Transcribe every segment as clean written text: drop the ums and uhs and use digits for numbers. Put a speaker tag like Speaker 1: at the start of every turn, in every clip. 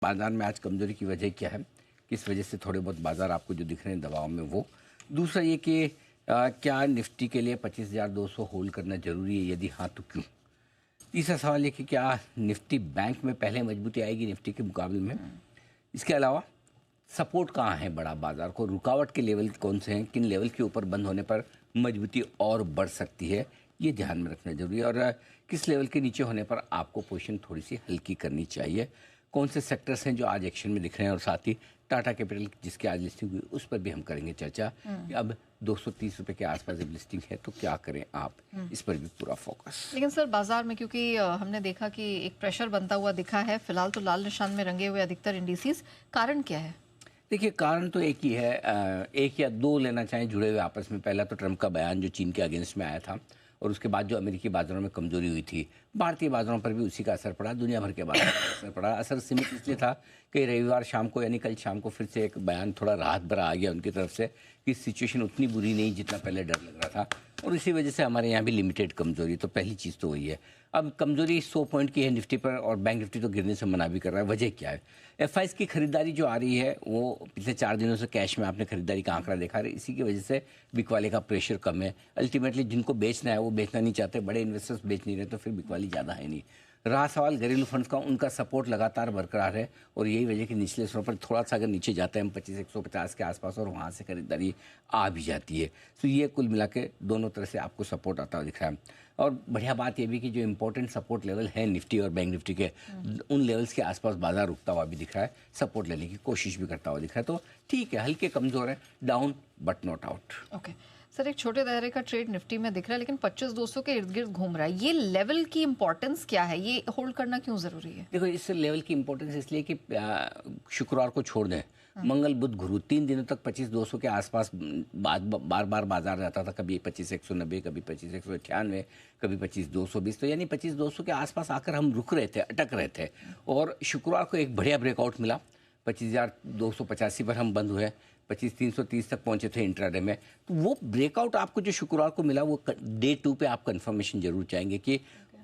Speaker 1: बाजार में आज कमजोरी की वजह क्या है, किस वजह से थोड़े बहुत बाजार आपको जो दिख रहे हैं दबाव में वो। दूसरा ये कि क्या निफ्टी के लिए 25,200 होल्ड करना जरूरी है, यदि हाँ तो क्यों। तीसरा सवाल ये कि क्या निफ्टी बैंक में पहले मजबूती आएगी निफ्टी के मुकाबले में। इसके अलावा सपोर्ट कहाँ है बड़ा बाजार को, रुकावट के लेवल कौन से हैं, किन लेवल के ऊपर बंद होने पर मजबूती और बढ़ सकती है, ये ध्यान में रखना जरूरी है। और किस लेवल के नीचे होने पर आपको पोजीशन थोड़ी सी हल्की करनी चाहिए। कौन से सेक्टर्स हैं जो आज एक्शन में दिख रहे हैं, और साथ ही टाटा कैपिटल जिसकी आज लिस्टिंग हुई उस पर भी हम करेंगे चर्चा कि अब 230 रुपये के आसपास जब लिस्टिंग है तो क्या करें आप, इस पर भी पूरा फोकस।
Speaker 2: लेकिन सर बाजार में क्योंकि हमने देखा कि एक प्रेशर बनता हुआ दिखा है, फिलहाल तो लाल निशान में रंगे हुए अधिकतर इंडिसेस, कारण क्या है?
Speaker 1: देखिए कारण तो एक ही है, एक या दो लेना चाहें जुड़े हुए आपस में। पहला तो ट्रंप का बयान जो चीन के अगेंस्ट में आया था, और उसके बाद जो अमेरिकी बाजारों में कमजोरी हुई थी, भारतीय बाजारों पर भी उसी का असर पड़ा, दुनिया भर के बाजारों पर असर पड़ा। असर सीमित इसलिए था कि रविवार शाम को यानी कल शाम को फिर से एक बयान थोड़ा राहत भरा आ गया उनकी तरफ से कि सिचुएशन उतनी बुरी नहीं जितना पहले डर लग रहा था, और इसी वजह से हमारे यहाँ भी लिमिटेड कमजोरी। तो पहली चीज़ तो वही है। अब कमजोरी 100 पॉइंट की है निफ्टी पर, और बैंक निफ्टी तो गिरने से मना भी कर रहा है। वजह क्या है? एफआईज की खरीदारी जो आ रही है वो पिछले 4 दिनों से कैश में आपने खरीदारी का आंकड़ा देखा है, इसी की वजह से बिकवाले का प्रेशर कम है। अल्टीमेटली जिनको बेचना है वो बेचना नहीं चाहते, बड़े इन्वेस्टर्स बेच नहीं रहे, तो फिर बिकवाली ज़्यादा है नहीं। रहा सवाल घरेलू फंड्स का, उनका सपोर्ट लगातार बरकरार है, और यही वजह कि निचले स्तरों पर थोड़ा सा अगर नीचे जाते हैं हम 25,150 के आसपास, और वहाँ से खरीदारी आ भी जाती है। तो ये कुल मिला के दोनों तरह से आपको सपोर्ट आता हुआ दिख रहा है। और बढ़िया बात ये भी कि जो इंपॉर्टेंट सपोर्ट लेवल है निफ्टी और बैंक निफ्टी के, उन लेवल्स के आसपास बाजार रुकता हुआ भी दिख रहा है, सपोर्ट लेने की कोशिश भी करता हुआ दिख रहा है। तो ठीक है, हल्के कमज़ोर है, down but not out.
Speaker 2: Okay sir, एक छोटे दायरे का ट्रेड निफ्टी में दिख रहा है, लेकिन 25,200 के इर्द गिर्द घूम रहा है। ये लेवल की इंपॉर्टेंस क्या है, ये होल्ड करना क्यों जरूरी है?
Speaker 1: देखो इस लेवल की इंपॉर्टेंस इसलिए कि शुक्रवार को छोड़ दें, मंगल बुध गुरु 3 दिनों तक 25,200 के आसपास बार बार बाजार रहता था। कभी 25,190, कभी 25,198, कभी 25,220। तो यानी 25,200 के आसपास आकर हम रुक रहे थे, अटक रहे थे। और शुक्रवार को एक बढ़िया ब्रेकआउट मिला, 25,285 पर हम बंद हुए, 25,330 तक पहुंचे थे इंट्राडे में। तो वो ब्रेकआउट आपको जो शुक्रवार को मिला, वो डे 2 पे आप कंफर्मेशन जरूर चाहेंगे कि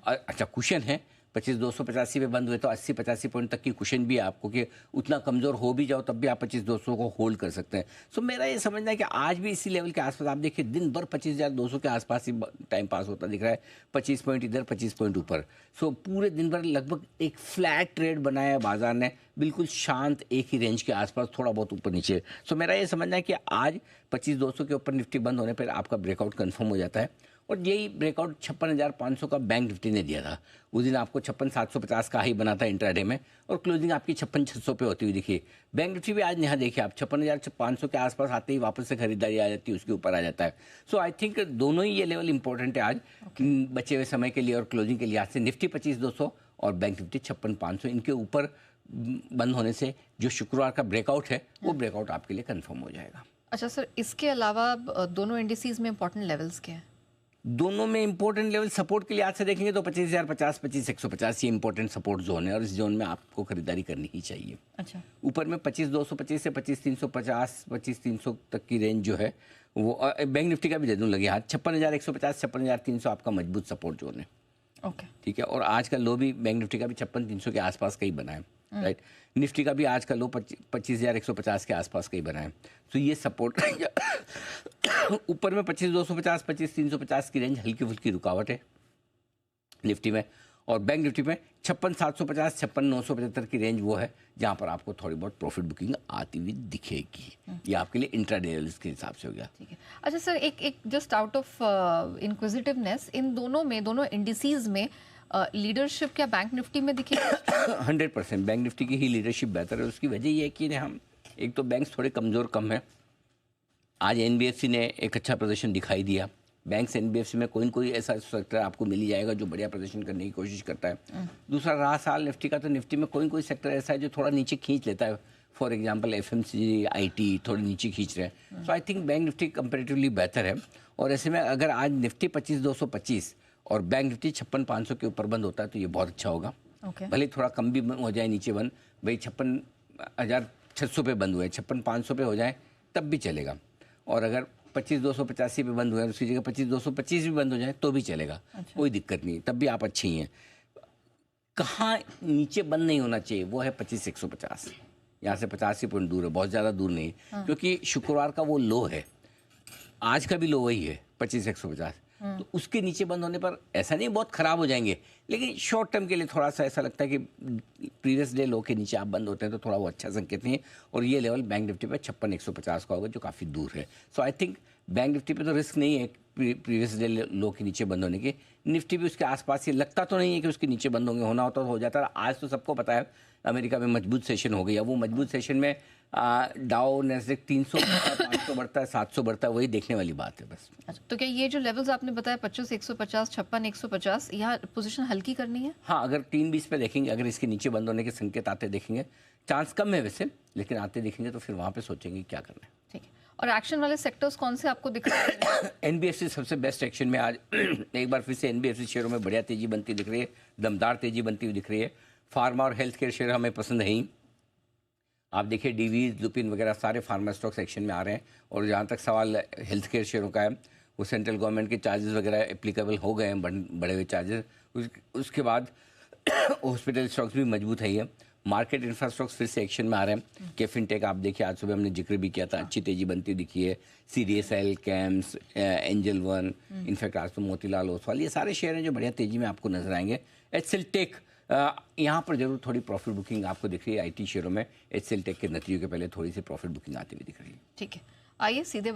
Speaker 1: अच्छा कुशन है। 25,285 पे बंद हुए तो 80-85 पॉइंट तक की कुशन भी है आपको, कि उतना कमज़ोर हो भी जाओ तब भी आप 25,200 को होल्ड कर सकते हैं। सो मेरा ये समझना है कि आज भी इसी लेवल के आसपास आप देखिए, दिन भर 25,200 के आसपास ही टाइम पास होता दिख रहा है, 25 पॉइंट इधर 25 पॉइंट ऊपर। सो पूरे दिन भर लगभग एक फ्लैट ट्रेड बनाया है बाजार ने, बिल्कुल शांत एक ही रेंज के आसपास, थोड़ा बहुत ऊपर नीचे। सो मेरा ये समझना है कि आज 25,200 के ऊपर निफ्टी बंद होने पर आपका ब्रेकआउट कन्फर्म हो जाता है। और यही ब्रेकआउट 56,500 का बैंक निफ्टी ने दिया था। उस दिन आपको 56,750 का हाई बना था इंट्राडे में, और क्लोजिंग आपकी 56,600 पे होती हुई दिखी। बैंक निफ्टी भी आज यहाँ देखिए आप 56,500 के आसपास आते ही वापस से खरीदारी आ जाती है, उसके ऊपर आ जाता है। सो आई थिंक दोनों ही ये लेवल इंपॉर्टेंट है आज बचे हुए समय के लिए और क्लोजिंग के लिहाज से। निफ्टी 25,200 और बैंक निफ्टी 56,500, इनके ऊपर बंद होने से जो शुक्रवार का ब्रेकआउट है वो ब्रेकआउट आपके लिए कन्फर्म हो जाएगा।
Speaker 2: अच्छा सर, इसके अलावा दोनों इंडिसेस में इंपॉर्टेंट लेवल्स क्या है?
Speaker 1: दोनों में इंपॉर्टेंट लेवल सपोर्ट के लिहाज से देखेंगे तो 25,050, 25,150 ये इंपॉर्टेंट सपोर्ट जोन है, और इस जोन में आपको खरीदारी करनी ही चाहिए।
Speaker 2: अच्छा,
Speaker 1: ऊपर में 25,225 से 25,350, 25,300 तक की रेंज जो है वो, बैंक निफ्टी का भी दे दूं लगे हाथ, 56,150, 56,300 आपका मजबूत सपोर्ट जोन है।
Speaker 2: ओके
Speaker 1: ठीक है, और आज का लो भी बैंक निफ्टी का भी 56,300 के आसपास का ही बना है, राइट। निफ्टी का भी आज का लो 25,150 के आसपास का ही बना है। तो ये सपोर्ट ऊपर में 25,250, 25,350 की रेंज हल्की फुल्की रुकावट है निफ्टी में, और बैंक निफ्टी में 56,750, 56,975 की रेंज वो है जहां पर आपको थोड़ी बहुत प्रॉफिट बुकिंग आती हुई दिखेगी। ये आपके लिए इंट्राडे लेवल्स के हिसाब से हो गया।
Speaker 2: ठीक है। अच्छा सर, एक जस्ट आउट ऑफ इंक्विजिटिवनेस, इन दोनों में, दोनों इंडिसेस में लीडरशिप क्या बैंक निफ्टी में दिखेगी?
Speaker 1: 100% बैंक निफ्टी की ही लीडरशिप बेहतर है। उसकी वजह ये है कि हम एक तो बैंक थोड़े कमज़ोर कम है। आज एनबीएफसी ने एक अच्छा प्रदर्शन दिखाई दिया। बैंक्स एनबीएफसी में कोई न कोई ऐसा सेक्टर आपको मिल ही जाएगा जो बढ़िया प्रदर्शन करने की कोशिश करता है। दूसरा रहा साल निफ्टी का, तो निफ्टी में कोई न कोई सेक्टर ऐसा है जो थोड़ा नीचे खींच लेता है। फॉर एग्जांपल एफएमसीजी, आईटी थोड़ी नीचे खींच रहे हैं। So I think bank Nifty comparatively बेहतर है। और ऐसे में अगर आज निफ्टी 25,225 और बैंक निफ्टी 56,500 के ऊपर बंद होता है तो ये बहुत अच्छा होगा। भले थोड़ा कम भी हो जाए नीचे बंद, भाई 56,600 पे बंद हुए, 56,500 पे हो जाए तब भी चलेगा। और अगर 25,285 पे बंद हुए और उसकी जगह 25,225 भी बंद हो जाए तो भी चलेगा। कोई दिक्कत नहीं, तब भी आप अच्छे ही हैं। कहाँ नीचे बंद नहीं होना चाहिए वो है 25,150। यहाँ से 50 ही पॉइंट दूर है, बहुत ज़्यादा दूर नहीं, क्योंकि शुक्रवार का वो लो है, आज का भी लो वही है 25,150। तो उसके नीचे बंद होने पर ऐसा नहीं बहुत ख़राब हो जाएंगे, लेकिन शॉर्ट टर्म के लिए थोड़ा सा ऐसा लगता है कि प्रीवियस डे लो के नीचे आप बंद होते हैं तो थोड़ा वो अच्छा संकेत नहीं है। और ये लेवल बैंक निफ्टी पे 56,150 का होगा, जो काफ़ी दूर है। सो आई थिंक बैंक निफ्टी पे तो रिस्क नहीं है प्रीवियस डे लो के नीचे बंद होने की। निफ्टी भी उसके आसपास, ये लगता तो नहीं है कि उसके नीचे बंद होंगे, होना होता तो हो जाता है। आज तो सबको पता है अमेरिका में मजबूत सेशन हो गया, वो मजबूत सेशन में डाउ नैस्डैक 300 500 बढ़ता है, 700 बढ़ता है, वही देखने वाली बात है बस।
Speaker 2: अच्छा, तो क्या ये जो लेवल्स आपने बताया 25,150, 56,150, यहाँ पोजीशन हल्की करनी है?
Speaker 1: हाँ, अगर 320 पे देखेंगे, अगर इसके नीचे बंद होने के संकेत आते देखेंगे, चांस कम है वैसे, लेकिन आते देखेंगे तो फिर वहाँ पे सोचेंगे क्या करना है।
Speaker 2: ठीक है, और एक्शन वाले सेक्टर्स कौन से आपको दिख रहे हैं?
Speaker 1: एनबीएफसी सबसे बेस्ट एक्शन में आज एक बार फिर से एनबीएफसी शेयरों में बढ़िया तेजी बनती दिख रही है, दमदार तेजी बनती हुई दिख रही है। फार्मा और हेल्थ केयर शेयर हमें पसंद है ही। आप देखिए डीवीज, लुपिन वगैरह सारे फार्मा स्टॉक्स एक्शन में आ रहे हैं। और जहाँ तक सवाल हेल्थ केयर शेयरों का है, वो सेंट्रल गवर्नमेंट के चार्जेस वगैरह एप्लीकेबल हो गए हैं, बढ़े हुए चार्जेस। उसके बाद हॉस्पिटल स्टॉक्स भी मजबूत है। ये मार्केट इंफ्रास्ट्रक्चर फिर से एक्शन में आ रहे हैं। के फिनटेक आप देखिए, आज सुबह हमने जिक्र भी किया था, अच्छी तेजी बनती हुई दिखी है। CDSL, camps, angel one, in fact आज तो मोतीलाल ओसवाल, ये सारे शेयर हैं जो बढ़िया तेजी में आपको नजर आएंगे। एचसीएल टेक, यहाँ पर जरूर थोड़ी प्रॉफिट बुकिंग आपको दिख रही है। आईटी शेयरों में एचसीएल टेक के नतीजों के पहले थोड़ी सी प्रॉफिट बुकिंग आती हुई दिख रही है।
Speaker 2: ठीक है, आइए सीधे